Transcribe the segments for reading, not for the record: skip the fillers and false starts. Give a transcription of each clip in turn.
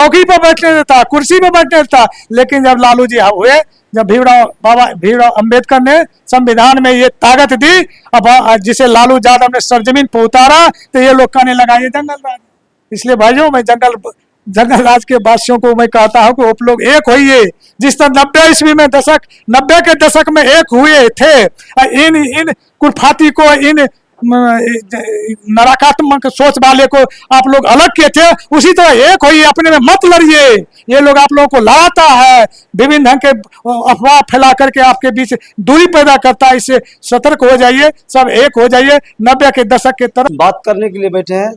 चौकी पर बैठने देता, कुर्सी पर बैठने देता। लेकिन जब लालू जी हुए, जब भीमराव अंबेडकर ने संविधान में ये ताकत दी, अब जिसे लालू यादव ने सरजमीन पर उतारा, तो ये लोग कहने लगा ये जंगल राज। इसलिए भाइयों, मैं जंगल राज के वासियों को मैं कहता हूं कि आप लोग एक होइए। जिस तरह 90 के दशक में एक हुए थे, इन कुरफाती को, इन नकारात्मक सोच वाले को आप लोग अलग किए थे, उसी तरह एक होइए, अपने में मत लड़िए। ये लोग आप लोगों को लड़ाता है, विभिन्न ढंग के अफवाह फैला करके आपके बीच दूरी पैदा करता है। इससे सतर्क हो जाइए, सब एक हो जाइए। 90 के दशक के तरफ बात करने के लिए बैठे हैं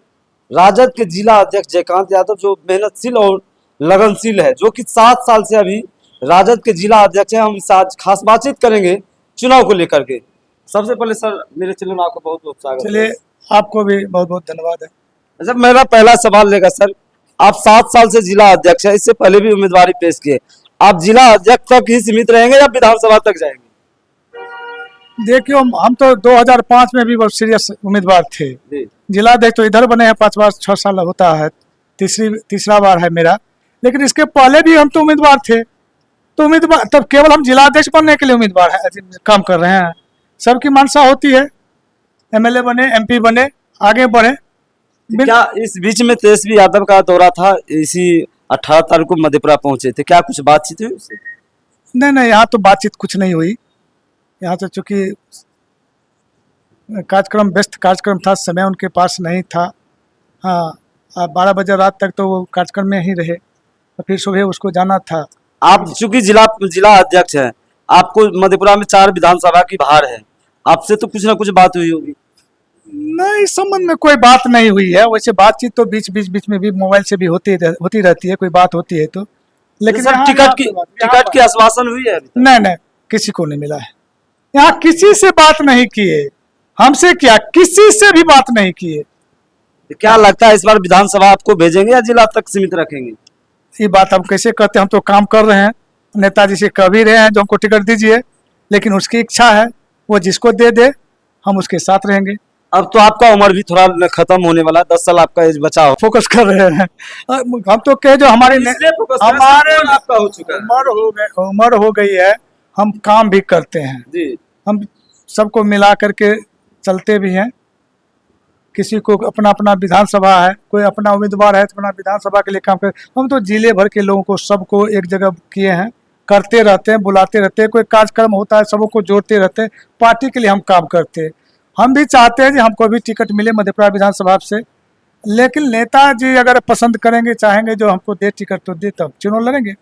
राजद के जिला अध्यक्ष जयकांत यादव, जो मेहनतशील और लगनशील है, जो कि 7 साल से अभी राजद के जिला अध्यक्ष हैं। हम इस आज खास बातचीत करेंगे चुनाव को लेकर के। सबसे पहले सर, मेरे चैनल में आपको बहुत बहुत स्वागत है। चलिए, आपको भी बहुत बहुत धन्यवाद है। अच्छा, मेरा पहला सवाल रहेगा सर, आप 7 साल से जिला अध्यक्ष है, इससे पहले भी उम्मीदवारी पेश किए, आप जिला अध्यक्ष तक ही सीमित रहेंगे या विधानसभा तक जाएंगे? देखियो, हम तो 2005 में भी बहुत सीरियस उम्मीदवार थे। जिला अध्यक्ष तो इधर बने हैं 5 बार 6 साल होता है, तीसरा बार है मेरा। लेकिन इसके पहले भी हम तो उम्मीदवार थे। तो उम्मीदवार तब केवल हम जिला अध्यक्ष बनने के लिए उम्मीदवार है, काम कर रहे हैं। सबकी मंशा होती है, एमएलए बने, एमपी बने, आगे बढ़े। क्या इस बीच में तेजस्वी यादव का दौरा था, इसी 18 तारीख को मधेपुरा पहुंचे थे, क्या कुछ बातचीत हुई उससे? नहीं, यहाँ तो बातचीत कुछ नहीं हुई। यहाँ तो चूंकि कार्यक्रम, व्यस्त कार्यक्रम था, समय उनके पास नहीं था। हाँ, 12 बजे रात तक तो वो कार्यक्रम में ही रहे, तो फिर सुबह उसको जाना था। आप चूंकि जिला अध्यक्ष हैं, आपको मधेपुरा में 4 विधानसभा की बाहर है, आपसे तो कुछ ना कुछ बात हुई होगी? नहीं, इस संबंध में कोई बात नहीं हुई है। वैसे बातचीत तो बीच में भी मोबाइल से भी होती रहती है, कोई बात होती है तो। लेकिन सर, टिकट की आश्वासन हुई है? नहीं, किसी को नहीं मिला है। यहाँ किसी से बात नहीं किए, हमसे क्या, किसी से भी बात नहीं किए। तो क्या लगता है इस बार विधानसभा आपको भेजेंगे या जिला तक सीमित रखेंगे? ये बात हम कैसे कहते हैं? हम तो काम कर रहे हैं, नेताजी से कह भी रहे हैं जो हमको टिकट दीजिए, लेकिन उसकी इच्छा है, वो जिसको दे हम उसके साथ रहेंगे। अब तो आपका उम्र भी थोड़ा खत्म होने वाला है, 10 साल आपका एज बचा हो। फोकस कर रहे हैं हम तो कहे जो हमारे आपका हो चुका है, उम्र हो गई है, हम काम भी करते हैं जी। हम सबको मिला करके चलते भी हैं। किसी को अपना अपना विधानसभा है, कोई अपना उम्मीदवार है तो अपना विधानसभा के लिए काम कर। हम तो जिले भर के लोगों को, सबको एक जगह किए हैं, करते रहते हैं, बुलाते रहते हैं। कोई कार्यक्रम होता है, सबको जोड़ते रहते हैं। पार्टी के लिए हम काम करते हैं। हम भी चाहते हैं कि हमको भी टिकट मिले मधेपुरा विधानसभा से, लेकिन नेताजी अगर पसंद करेंगे, चाहेंगे जो हमको दे टिकट तो दे, तब चुनाव लड़ेंगे।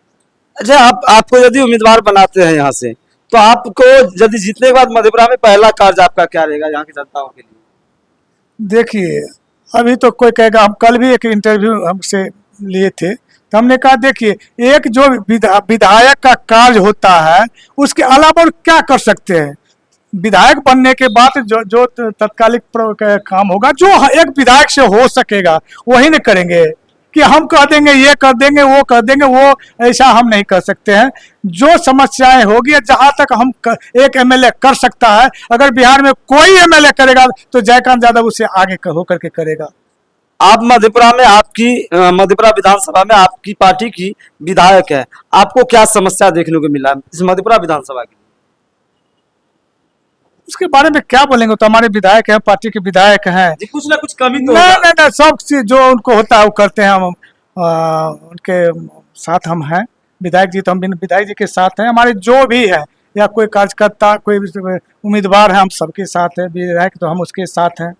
अच्छा, आपको यदि उम्मीदवार बनाते हैं यहाँ से, तो आपको यदि जीतने के बाद मधेपुरा में पहला कार्य आपका क्या रहेगा यहाँ की जनताओं के लिए? देखिए, अभी तो कोई कहेगा, हम कल भी एक इंटरव्यू हमसे लिए थे, तो हमने कहा देखिए, एक जो विधायक का कार्य होता है, उसके अलावा और क्या कर सकते हैं? विधायक बनने के बाद जो तत्कालिक काम होगा, जो एक विधायक से हो सकेगा, वही न करेंगे। कि हम कह देंगे, ये कर देंगे, वो कर देंगे, वो ऐसा हम नहीं कर सकते हैं। जो समस्याएं होगी, जहां तक हम एक एमएलए कर सकता है, अगर बिहार में कोई एमएलए करेगा तो जयकांत यादव उससे आगे होकर के करेगा। आप मधेपुरा में, मधेपुरा विधानसभा में आपकी पार्टी की विधायक है, आपको क्या समस्या देखने को मिला इस मधेपुरा विधानसभा की? उसके बारे में क्या बोलेंगे? तो हमारे विधायक हैं, पार्टी के विधायक हैं। कुछ ना कुछ कमी तो नहीं, सब चीज जो उनको होता है वो करते हैं। हम उनके साथ हम हैं, विधायक जी तो हम विधायक जी के साथ हैं। हमारे जो भी है, या कोई कार्यकर्ता, कोई उम्मीदवार है, हम सबके साथ है। विधायक तो हम उसके साथ हैं।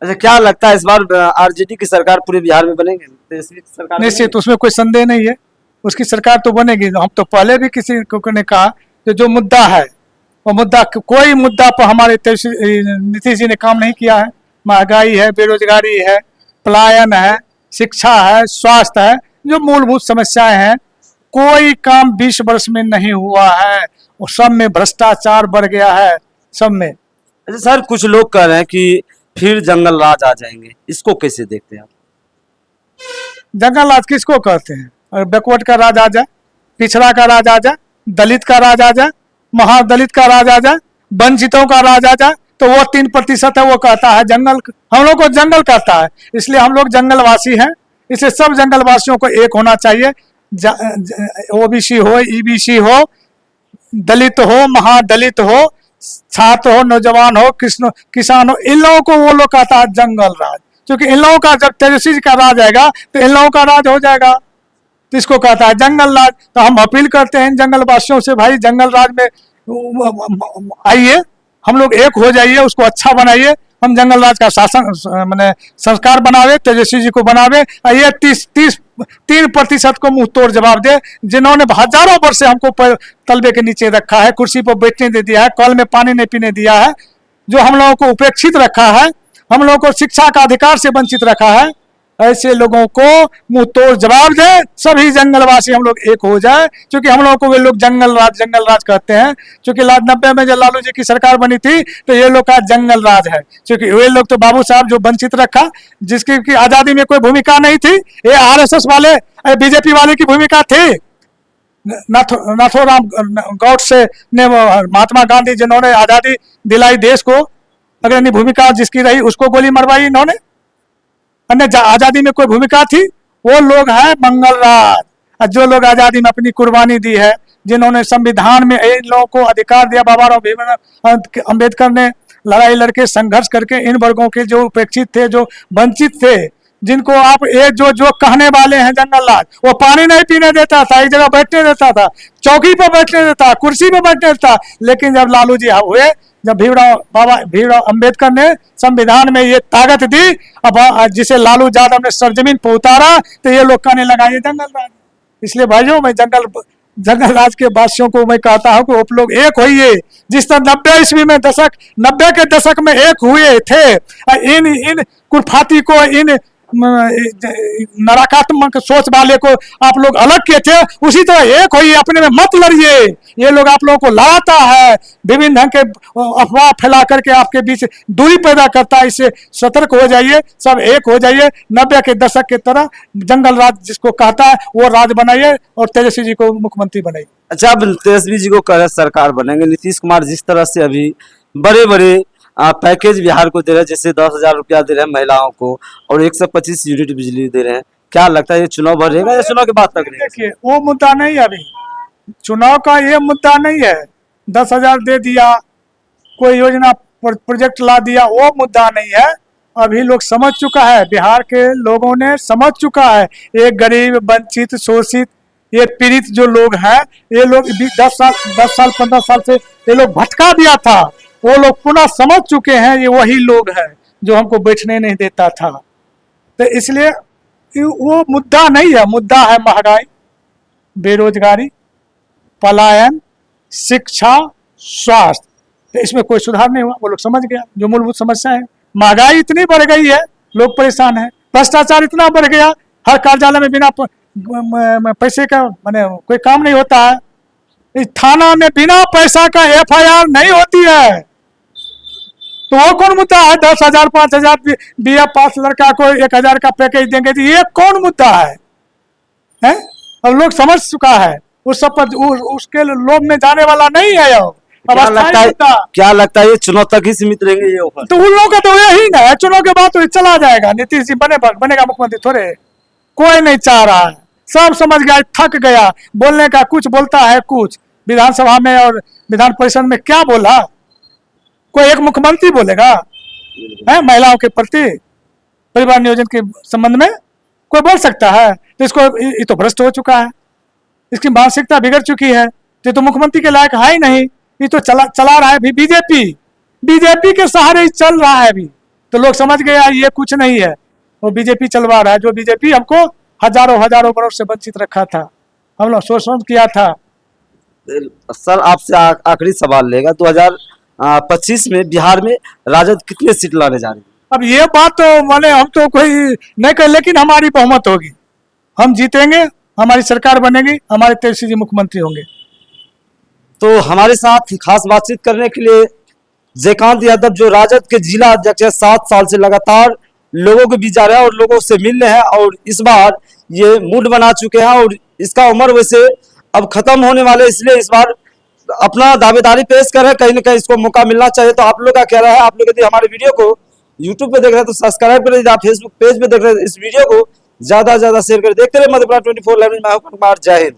अच्छा, क्या लगता है इस बार आरजेडी की सरकार पूरे बिहार में बनेगी? सरकार निश्चित, उसमें कोई संदेह नहीं है, उसकी सरकार तो बनेगी। हम तो पहले भी किसी को ने कहा कि जो मुद्दा है, वो मुद्दा, कोई मुद्दा पर हमारे नीतीश जी ने काम नहीं किया है। महंगाई है, बेरोजगारी है, पलायन है, शिक्षा है, स्वास्थ्य है, जो मूलभूत समस्याएं हैं, कोई काम 20 वर्ष में नहीं हुआ है। और सब में भ्रष्टाचार बढ़ गया है, सब में। अच्छा सर, कुछ लोग कह रहे हैं कि फिर जंगल राज आ जाएंगे, इसको कैसे देखते हैं आप? जंगल राज किसको कहते हैं? और बैकवर्ड का राज आ जाए, पिछड़ा का राज आ जाए, दलित का राज आ जाए, महादलित का राज आ जाए, वंचितों का राज आ जाए, तो वो 3% है, वो कहता है जंगल। हम लोग को जंगल कहता है, इसलिए हम लोग जंगलवासी हैं। इसलिए सब जंगल वासियों को एक होना चाहिए। ओबीसी हो, ईबीसी हो, दलित हो, महादलित हो, छात्र हो, नौजवान हो, किसान हो, इन लोगों को वो लोग कहता है जंगल राज, क्योंकि इन लोगों का जब तेजस्वी जी का राज आएगा तो इन लोगों का राज हो जाएगा, तो इसको कहता है जंगल राज। तो हम अपील करते हैं जंगल वासियों से, भाई जंगल राज में आइए, हम लोग एक हो जाइए, उसको अच्छा बनाइए, हम जंगल राज का शासन मैंने संस्कार बनावे, तेजस्वी जी को बनावे, और ये 3% को मुंह तोड़ जवाब दे, जिन्होंने हजारों वर्ष से हमको तलबे के नीचे रखा है, कुर्सी पर बैठने दे दिया है, कल में पानी नहीं पीने दिया है, जो हम लोगों को उपेक्षित रखा है, हम लोगों को शिक्षा का अधिकार से वंचित रखा है, ऐसे लोगों को मुंह तोड़ जवाब दे, सभी जंगलवासी हम लोग एक हो जाए, क्योंकि हम लोगों को वे लोग जंगल राज कहते हैं। क्योंकि 90 में जब लालू जी की सरकार बनी थी तो ये लोग का जंगल राज है, क्योंकि वे लोग तो बाबू साहब जो वंचित रखा, जिसकी आजादी में कोई भूमिका नहीं थी, ये आरएसएस वाले, बीजेपी वाले की भूमिका थी। नाथोराम गौडसे ने, महात्मा गांधी जिन्होंने आजादी दिलाई देश को, अग्रणी भूमिका जिसकी रही, उसको गोली मरवाई इन्होंने, अन्य आजादी में कोई भूमिका थी, वो लोग है मंगल राज। और जो लोग आजादी में अपनी कुर्बानी दी है, जिन्होंने संविधान में इन लोगों को अधिकार दिया, बाबा राव भीमराव अंबेडकर ने लड़ाई लड़के संघर्ष करके इन वर्गों के जो उपेक्षित थे, जो वंचित थे, जिनको आप ये जो कहने वाले हैं जंगल राज, वो पानी नहीं पीने देता था, एक जगह बैठने देता था, चौकी पर बैठने देता, कुर्सी पर बैठने देता। लेकिन जब लालू जी हुए, जब भीमराव अंबेडकर ने संविधान में ये ताकत दी, अब जिसे लालू यादव ने सरजमीन पर उतारा, तो ये लोग कहने लगा ये जंगल राज। इसलिए भाइयों, मैं जंगल राज के वासियों को मैं कहता हूं कि आप लोग एक होइए, जिस तरह 90 के दशक में एक हुए थे, इन कुरफाती को, इन नकारात्मक सोच वाले को आप लोग अलग किए थे, उसी तरह एक होइए, अपने में मत लड़िए। ये लोग आप लोगों को लड़ाता है, विभिन्न ढंग के अफवाह फैला करके आपके बीच दूरी पैदा करता है, इससे सतर्क हो जाइए, सब एक हो जाइए। 90 के दशक की तरह जंगल राज जिसको कहता है वो राज बनाइए, और तेजस्वी जी को मुख्यमंत्री बनाइए। अच्छा, अब तेजस्वी जी को कह रहे सरकार बनेंगे, नीतीश कुमार जिस तरह से अभी बड़े बड़े पैकेज बिहार को दे रहे हैं, जैसे 10,000 रुपया दे रहे हैं महिलाओं को, और 125 यूनिट बिजली दे रहे हैं, क्या लगता है ये चुनाव बढ़ेगा या चुनाव के बाद तक? देखिए, वो मुद्दा नहीं है, अभी चुनाव का ये मुद्दा नहीं है। 10,000 दे दिया, कोई योजना प्रोजेक्ट ला दिया, वो मुद्दा नहीं है। अभी लोग समझ चुका है, बिहार के लोगों ने समझ चुका है, एक गरीब, वंचित, शोषित, ये पीड़ित जो लोग हैं, ये लोग 10 साल 15 साल से ये लोग भटका दिया था, वो लोग पुनः समझ चुके हैं, ये वही लोग हैं जो हमको बैठने नहीं देता था। तो इसलिए वो मुद्दा नहीं है, मुद्दा है महंगाई, बेरोजगारी, पलायन, शिक्षा, स्वास्थ्य। तो इसमें कोई सुधार नहीं हुआ, वो लोग समझ गया जो मूलभूत समस्या है। महंगाई इतनी बढ़ गई है, लोग परेशान हैं, भ्रष्टाचार इतना बढ़ गया, हर कार्यालय में बिना पैसे का माने कोई काम नहीं होता है, इस थाना में बिना पैसा का FIR नहीं होती है। तो वो कौन मुद्दा है? 10,000 5,000 BA पास लड़का को 1,000 का पैकेज देंगे, तो ये कौन मुद्दा है? अब लोग समझ चुका है, उस सब पर उसके लोभ में जाने वाला नहीं है। अब क्या लगता है ये चुनाव तक ही सीमित रहेंगे ये ऑफर? तो उन लोगों का तो यही ना है, चुनाव के बाद तो चला जाएगा, नीतीश जी बनेगा मुख्यमंत्री थोड़े, कोई नहीं चाह रहा है, सब समझ गया, थक गया, बोलने का कुछ बोलता है कुछ, विधानसभा में और विधान परिषद में क्या बोला? कोई एक मुख्यमंत्री बोलेगा है महिलाओं के प्रति, परिवार नियोजन के संबंध में कोई बोल सकता है? तो इसको ये तो भ्रष्ट हो चुका है, इसकी मानसिकता बिगड़ चुकी है, तो मुख्यमंत्री के लायक है ही नहीं। ये तो चला रहा है अभी बीजेपी के सहारे ही चल रहा है अभी, तो लोग समझ गया ये कुछ नहीं है, वो बीजेपी चलवा रहा है, जो बीजेपी हमको हजारों वर्ष से वंचित रखा था, हम लोग शोषण किया था। सर आपसे आखिरी सवाल लेगा, 2025 में बिहार में राजद कितने सीट लाने जा रही है? अब ये बात तो माने हम तो कोई नहीं कर, लेकिन हमारी बहुमत होगी, हम जीतेंगे, हमारी सरकार बनेगी, हमारे तेजस्वी जी मुख्यमंत्री होंगे। तो हमारे साथ खास बातचीत करने के लिए जयकांत यादव जो राजद के जिला अध्यक्ष है, 7 साल से लगातार लोगों के बीच जा रहे हैं और लोगों से मिल रहे हैं, और इस बार ये मूड बना चुके हैं और इसका उम्र वैसे अब खत्म होने वाले, इसलिए इस बार अपना दावेदारी पेश कर रहे हैं, कहीं ना कहीं इसको मौका मिलना चाहिए। तो आप लोग का क्या राय है? आप लोग यदि हमारे वीडियो को यूट्यूब पे देख रहे हैं तो सब्सक्राइब करें, यदि आप फेसबुक पेज पे देख रहे हैं इस वीडियो को ज्यादा से ज्यादा शेयर करें। देखते रहे मधेपुरा 24 लाइव, मैं हूं कुमार। जय हिंद।